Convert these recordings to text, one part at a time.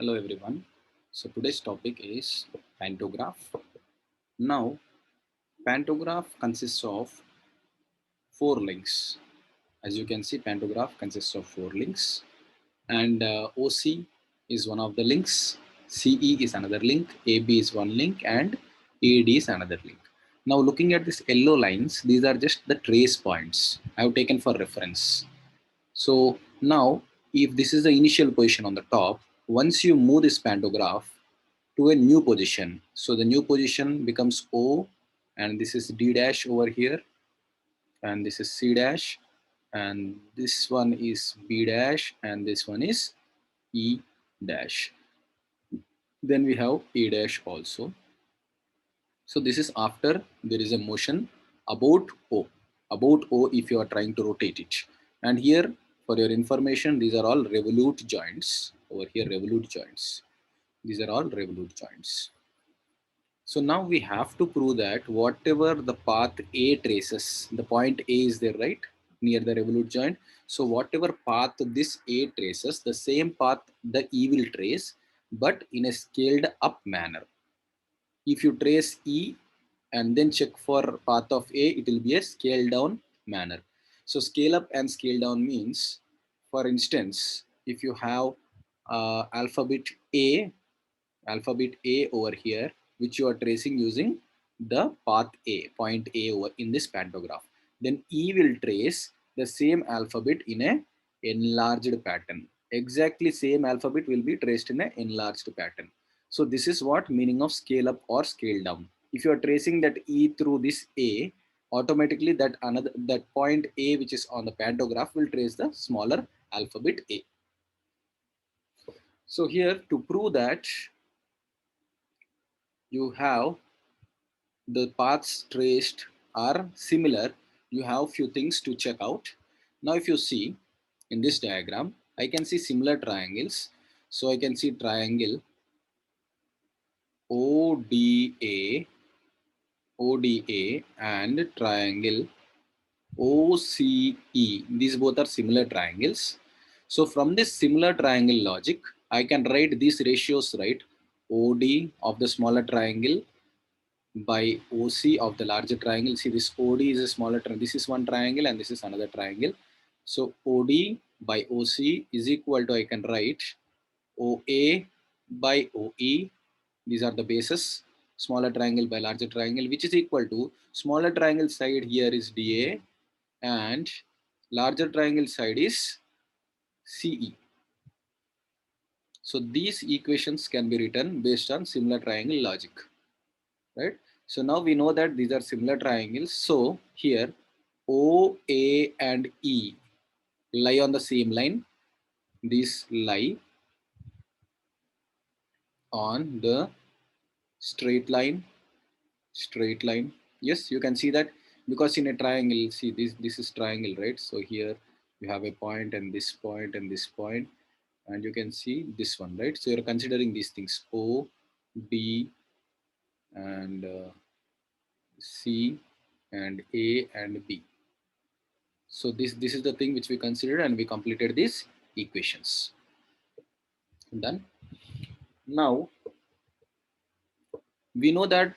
Hello everyone. So today's topic is pantograph. Now, pantograph consists of four links. As you can see, pantograph consists of four links, and OC is one of the links. CE is another link. AB is one link, and AD is another link. Now, looking at these yellow lines, these are just the trace points I have taken for reference. So now, if this is the initial position on the top, once you move this pantograph to a new position, so the new position becomes O, and this is D dash over here, and this is C dash, and this one is B dash, and this one is E dash. Then we have A dash also. So this is after there is a motion about O. About O if you are trying to rotate it. And here, for your information, these are all revolute joints. Over here, revolute joints. These are all revolute joints. So now we have to prove that whatever the path A traces, the point A is there, right? Near the revolute joint. So whatever path this A traces, the same path the E will trace, but in a scaled up manner. If you trace E and then check for path of A, it will be a scale down manner. So scale up and scale down means, for instance, if you have alphabet A over here, which you are tracing using the path A, point A over in this pantograph, then E will trace the same alphabet in a enlarged pattern. Exactly same alphabet will be traced in a enlarged pattern. So this is what meaning of scale up or scale down. If you are tracing that E through this A, automatically that point A which is on the pantograph will trace the smaller alphabet A. So here to prove that you have the paths traced are similar, you have few things to check out. Now if you see in this diagram, I can see similar triangles. So I can see triangle ODA, ODA and triangle OCE. These both are similar triangles. So from this similar triangle logic, I can write these ratios, right? OD of the smaller triangle by OC of the larger triangle. See, this OD is a smaller triangle. This is one triangle and this is another triangle. So OD by OC is equal to, I can write OA by OE. These are the bases. Smaller triangle by larger triangle, which is equal to smaller triangle side here is DA and larger triangle side is CE. So these equations can be written based on similar triangle logic, right? So now we know that these are similar triangles. So here O, A and E lie on the same line. These lie on the straight line, straight line. Yes, you can see that because in a triangle, see this is triangle, right? So here you have a point and this point and this point, and you can see this one, right? So you're considering these things O, D and C and A and B. So this is the thing which we considered and we completed these equations. Done. Now we know that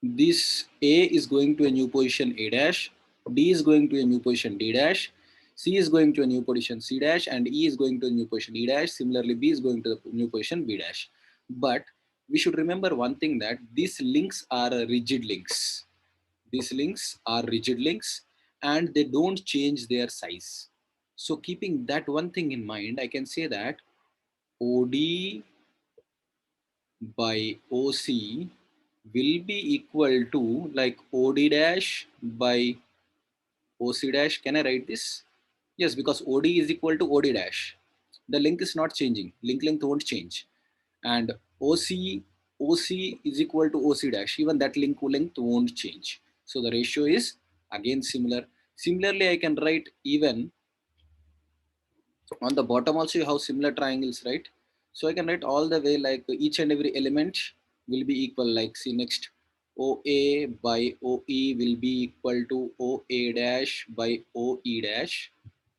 this A is going to a new position A dash, D is going to a new position D dash, C is going to a new position C dash, and E is going to a new position E dash. Similarly, B is going to the new position B dash. But we should remember one thing, that these links are rigid links. These links are rigid links and they don't change their size. So keeping that one thing in mind, I can say that OD by OC will be equal to like OD dash by OC dash. Can I write this? Yes, because OD is equal to OD dash. The link is not changing. Link length won't change. And OC is equal to OC dash. Even that link length won't change. So the ratio is again similar. Similarly, I can write even on the bottom also you have similar triangles, right? So I can write all the way like each and every element will be equal. Like see next, OA by OE will be equal to OA dash by OE dash.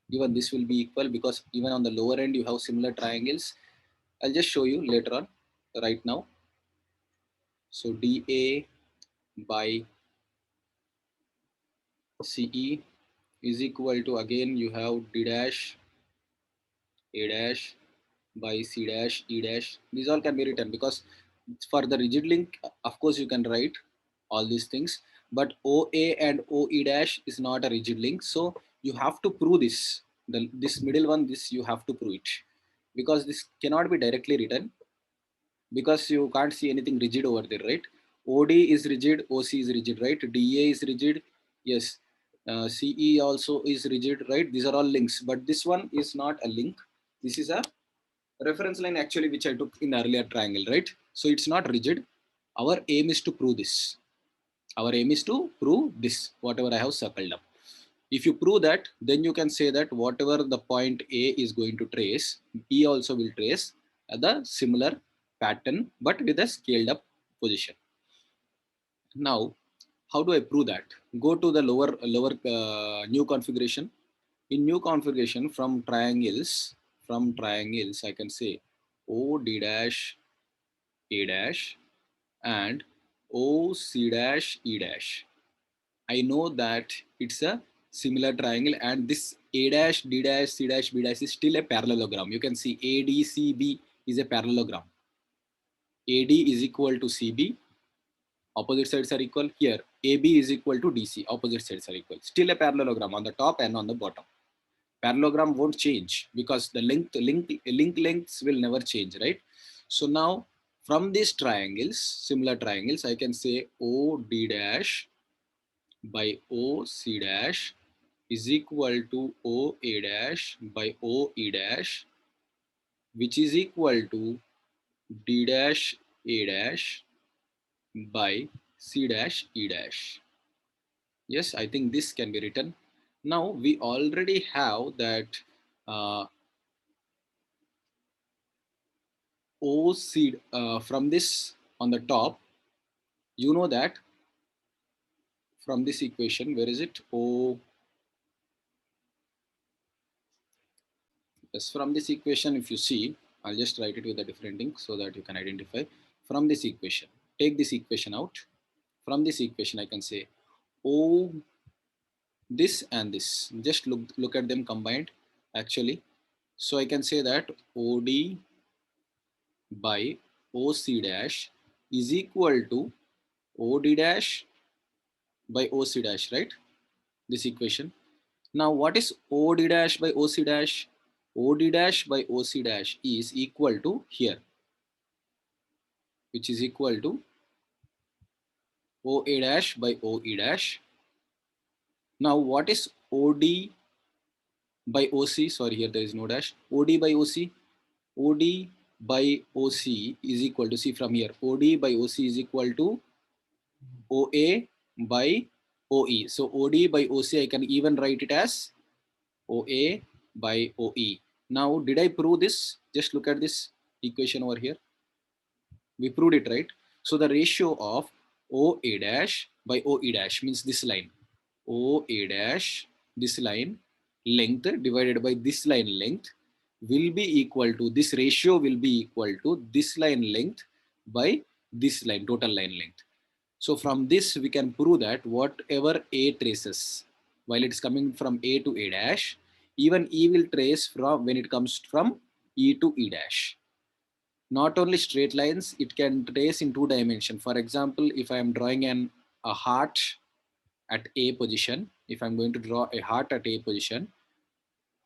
Even this will be equal because even on the lower end you have similar triangles. I'll just show you later on right now. So dA by CE is equal to, again you have D dash A dash by C dash E dash. These all can be written because for the rigid link, of course you can write all these things, but OA and OE dash is not a rigid link. So you have to prove this. This middle one, this you have to prove it, because this cannot be directly written, because you can't see anything rigid over there, right? OD is rigid, OC is rigid, right? DA is rigid, yes. CE also is rigid, right? These are all links, but this one is not a link. This is a reference line actually, which I took in the earlier triangle, right? So it's not rigid. Our aim is to prove this. Our aim is to prove this, whatever I have circled up. If you prove that, then you can say that whatever the point A is going to trace, B also will trace the similar pattern, but with a scaled up position. Now, how do I prove that? Go to the lower new configuration. In new configuration, from triangles, I can say OD dash A dash and OC dash E dash. I know that it's a similar triangle, and this A dash, D dash, C dash, B dash is still a parallelogram. You can see ADCB is a parallelogram. AD is equal to CB, opposite sides are equal. Here AB is equal to DC, opposite sides are equal. Still a parallelogram on the top and on the bottom. Parallelogram won't change because the link lengths will never change, right? So now from these triangles, similar triangles, I can say OD dash by OC dash is equal to OA dash by OE dash, which is equal to D dash A dash by C dash E dash. Yes, I think this can be written. Now we already have that uh, OC from this on the top. You know that from this equation, where is it? Yes, from this equation, if you see, I'll just write it with a different ink so that you can identify. From this equation, take this equation out. From this equation, I can say O, this and this. Just look at them combined, actually. So I can say that OD by OC dash is equal to OD dash by OC dash, right? This equation. Now, what is OD dash by OC dash? OD dash by OC dash is equal to here, which is equal to OA dash by OE dash. Now, what is OD by OC? Sorry, here there is no dash. OD by OC. OD by OC is equal to, see from here, OD by OC is equal to OA by OE. So OD by OC, I can even write it as OA by OE. Now, did I prove this? Just look at this equation over here. We proved it, right? So the ratio of OA dash by OE dash means this line. OA dash, this line length divided by this line length will be equal to, this ratio will be equal to this line length by this line, total line length. So from this we can prove that whatever A traces, while it's coming from A to A dash, even E will trace from when it comes from E to E dash. Not only straight lines, it can trace in 2 dimensions. For example, if I am drawing a heart at A position, if I'm going to draw a heart at A position,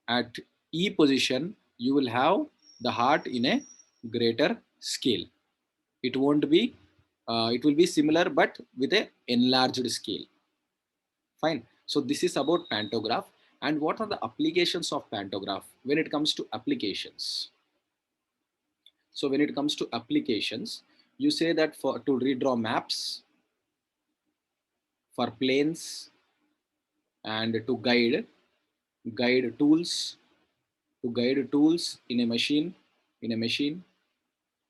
at E position, you will have the heart in a greater scale. It won't be, it will be similar, but with a enlarged scale. Fine. So this is about pantograph. And what are the applications of pantograph when it comes to applications? So when it comes to applications, you say that for to redraw maps, for planes, and to guide tools, to guide tools in a machine.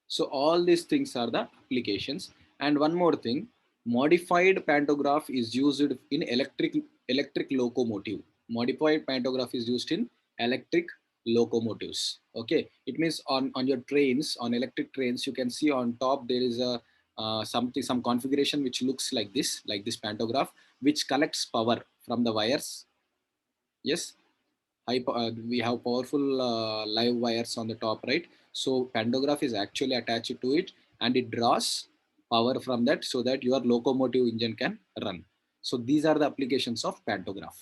So all these things are the applications. And one more thing, modified pantograph is used in electric locomotive. Modified pantograph is used in electric locomotives. Okay, it means on your trains, on electric trains, you can see on top there is a some configuration which looks like this pantograph, which collects power from the wires. Yes, we have powerful live wires on the top, right? So pantograph is actually attached to it, and it draws power from that so that your locomotive engine can run. So these are the applications of pantograph.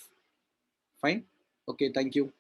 Fine. Okay, thank you.